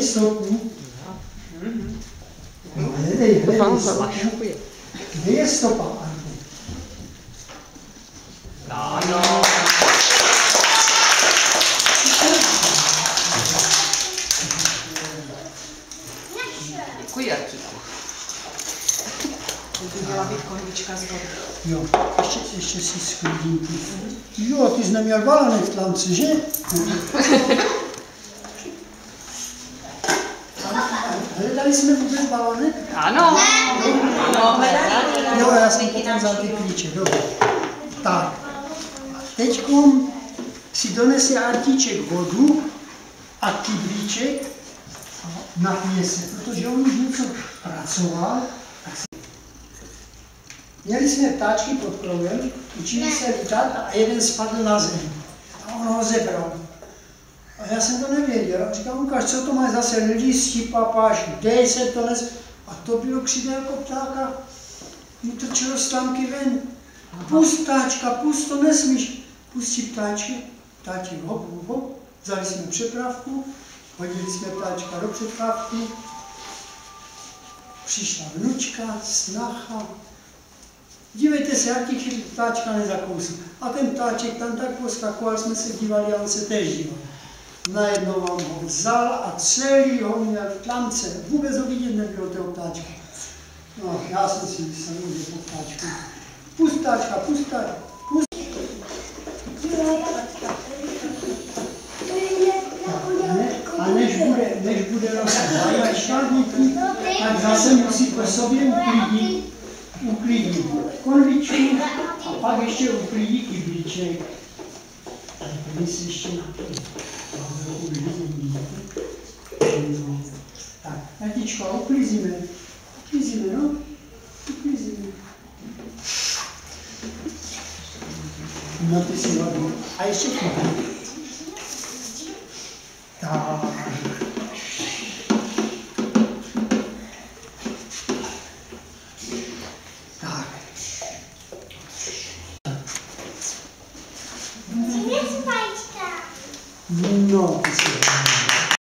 Dej stopu. No, hledej stopu. Kde je stopa, Arku? Ano. Děkuji, Arčíku. To by měla být konvička z vody. Jo, ještě si sklidím. Jo, ty jsi neměl balonek v tlance, že? Hledali jsme vůbec balonek? Ano. Ano, Jo, já jsem potom vzal ty klíče, dobře. Tak, a teďkom si donese Artíček vodu a kyblíček a napije se, protože on už něco pracoval. Měli jsme ptáčky pod krovem, učili se lítat a jeden spadl na zem. A on ho zebral. A já jsem to nevěděl. A říkám, ukáž, co to máš zase, listi, papáš, dej se to les. A to bylo křidélko ptáka. Mu trčilo z tamky ven. Pust ptáčka, pust, to nesmíš. Pustí ptáčky, ptáček hop, hop, hop. Vzali jsme přepravku, hodili jsme ptáčka do přepravky. Přišla vnučka, snacha. Dívejte se, jak těch ptáčka nezakousl. A ten ptáček tam tak poskakoval, jsme se dívali a on se též díval. Najednou vám ho vzal a celý ho měl v tlamce. Vůbec ho vidět nebylo toho ptáčka. No, já jsem si myslel, že to ptáčku. Pust ptáčka, pust ptáčka, pust. A než bude nosit vajačka, tak zase musí po sobě uklidit konvičku a pak ještě uklidí kyblíček. Tady si ještě napije. Tak, Artičko, uklízíme. Uklízíme, no? Uklízíme. No, ty si vodu. A ještě chvíli. Tak. Tak. No, ty si